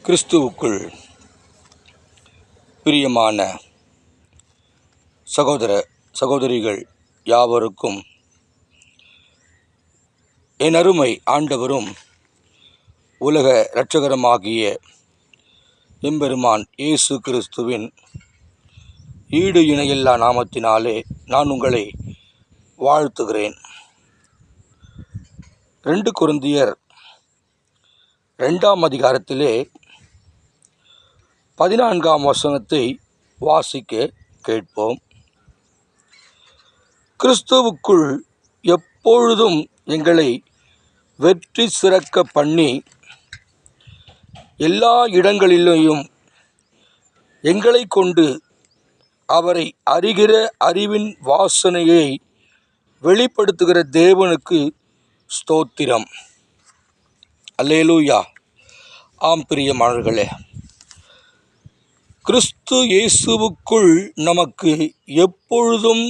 கிறிஸ்துவுக்குள் பிரியமான சகோதர சகோதரிகள் யாவருக்கும் என் அருமை ஆண்டவரும் உலக இரட்சகருமாகிய எம்பெருமான் இயேசு கிறிஸ்துவின் ஈடு இணையில்லா நாமத்தினாலே நான் உங்களை வாழ்த்துகிறேன். 2 கொரிந்தியர் 2ஆம் அதிகாரத்திலே 14ஆம் வசனத்தை வாசிக்க கேட்போம். கிறிஸ்துவுக்குள் எப்பொழுதும் எங்களை வெற்றி சிறக்க பண்ணி எல்லா இடங்களிலேயும் எங்களை கொண்டு அவரை அறிகிற அறிவின் வாசனையை வெளிப்படுத்துகிற தேவனுக்கு ஸ்தோத்திரம். அல்லேலூயா. ஆம் பிரியமானவர்களே, கிறிஸ்து இயேசுவுக்குள் நமக்கு எப்பொழுதும்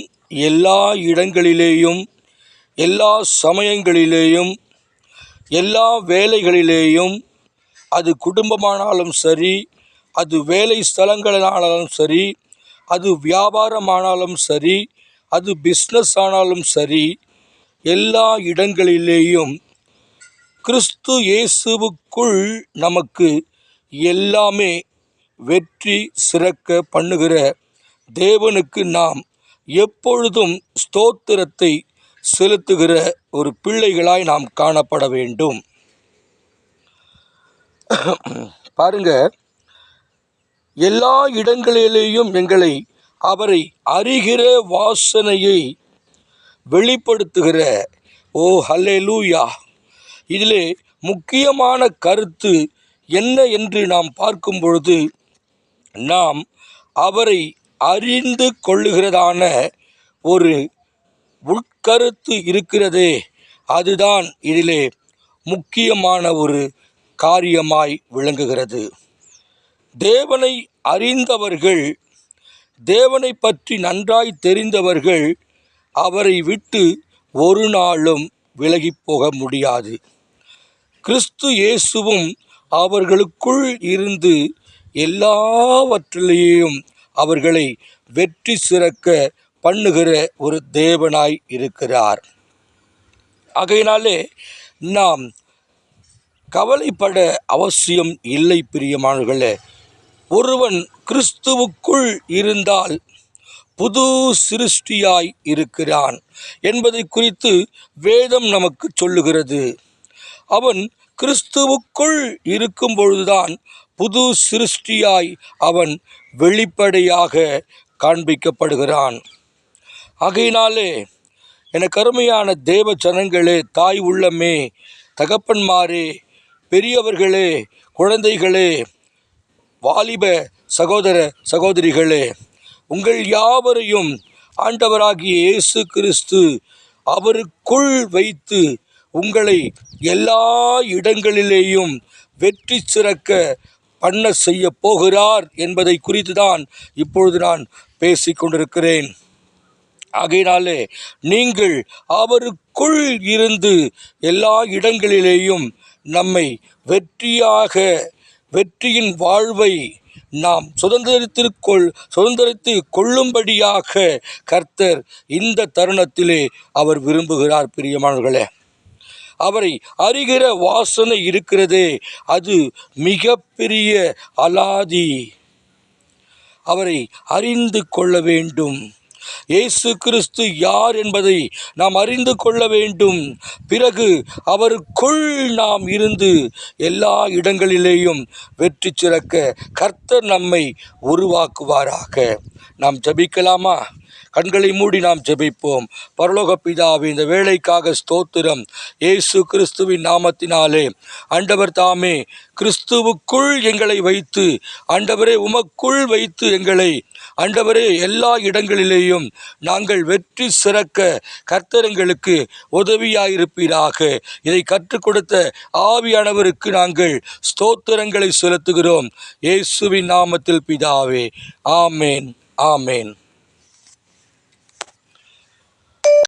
எல்லா இடங்களிலேயும் எல்லா சமயங்களிலேயும் எல்லா வேலைகளிலேயும், அது குடும்பமானாலும் சரி, அது வேலை ஸ்தலங்களானாலும் சரி, அது வியாபாரமானாலும் சரி, அது பிஸ்னஸ் ஆனாலும் சரி, எல்லா இடங்களிலேயும் கிறிஸ்து இயேசுவுக்குள் நமக்கு எல்லாமே வெற்றி சிறக்க பண்ணுகிற தேவனுக்கு நாம் எப்பொழுதும் ஸ்தோத்திரத்தை செலுத்துகிற ஒரு பிள்ளைகளாய் நாம் காணப்பட வேண்டும். பாருங்க, எல்லா இடங்களிலேயும் எங்களை அவரை அறிகிற வாசனையை வெளிப்படுத்துகிற ஹல்லேலூயா. இதிலே முக்கியமான கருத்து என்ன என்று நாம் பார்க்கும் பொழுது, நாம் அவரை அறிந்து கொள்ளுகிறதான ஒரு உட்கருத்து இருக்கிறதே, அதுதான் இதிலே முக்கியமான ஒரு காரியமாய் விளங்குகிறது. தேவனை அறிந்தவர்கள், தேவனை பற்றி நன்றாய் தெரிந்தவர்கள் அவரை விட்டு ஒரு நாளும் விலகி போக முடியாது. கிறிஸ்து இயேசுவும் அவர்களுக்குள் இருந்து எல்லாவற்றிலேயும் அவர்களை வெற்றி சிறக்க பண்ணுகிற ஒரு தேவனாய் இருக்கிறார். ஆகையினாலே நாம் கவலைப்பட அவசியம் இல்லை பிரியமானவர்களே. ஒருவன் கிறிஸ்துவுக்குள் இருந்தால் புது சிருஷ்டியாய் இருக்கிறான் என்பதை குறித்து வேதம் நமக்கு சொல்லுகிறது. அவன் கிறிஸ்துவுக்குள் இருக்கும் பொழுதுதான் புது சிருஷ்டியாய் அவன் வெளிப்படையாக காண்பிக்கப்படுகிறான். ஆகையினாலே எனக்கு அருமையான தேவ ஜனங்களே, தாய் உள்ளமே, தகப்பன்மாரே, பெரியவர்களே, குழந்தைகளே, வாலிப சகோதர சகோதரிகளே, உங்கள் யாவரையும் ஆண்டவராகிய இயேசு கிறிஸ்து அவருக்குள் வைத்து உங்களை எல்லா இடங்களிலேயும் வெற்றி சிறக்க பண்ண செய்ய போகிறார் என்பதை குறித்து தான் இப்பொழுது நான் பேசிக்கொண்டிருக்கிறேன். ஆகையினாலே நீங்கள் அவருக்குள் இருந்து எல்லா இடங்களிலேயும் நம்மை வெற்றியின் வாழ்வை நாம் சுதந்திரித்து கொள்ளும்படியாக கர்த்தர் இந்த தருணத்திலே அவர் விரும்புகிறார். பிரியமானவர்களே, அவரை அறிகிற வாசனை இருக்கிறதே, அது மிகப்பெரிய அலாதி. அவரை அறிந்து கொள்ள வேண்டும். இயேசு கிறிஸ்து யார் என்பதை நாம் அறிந்து கொள்ள வேண்டும். பிறகு அவருக்குள் நாம் இருந்து எல்லா இடங்களிலேயும் வெற்றி சிறக்க கர்த்தர் நம்மை உருவாக்குவாராக. நாம் ஜெபிக்கலாமா? கண்களை மூடி நாம் ஜெபிப்போம். பரலோக பிதாவே, இந்த வேளைக்காக ஸ்தோத்திரம். இயேசு கிறிஸ்துவின் நாமத்தினாலே ஆண்டவர் தாமே கிறிஸ்துவுக்குள் எங்களை வைத்து, ஆண்டவரே உமக்குள் வைத்து எங்களை, ஆண்டவரே எல்லா இடங்களிலேயும் நாங்கள் வெற்றி சிறக்க கர்த்தர் எங்களுக்கு உதவியாயிருப்பீராக. இதை கற்றுக் கொடுத்த ஆவியானவருக்கு நாங்கள் ஸ்தோத்திரங்களை செலுத்துகிறோம். இயேசுவின் நாமத்தில் பிதாவே, ஆமேன், ஆமேன்.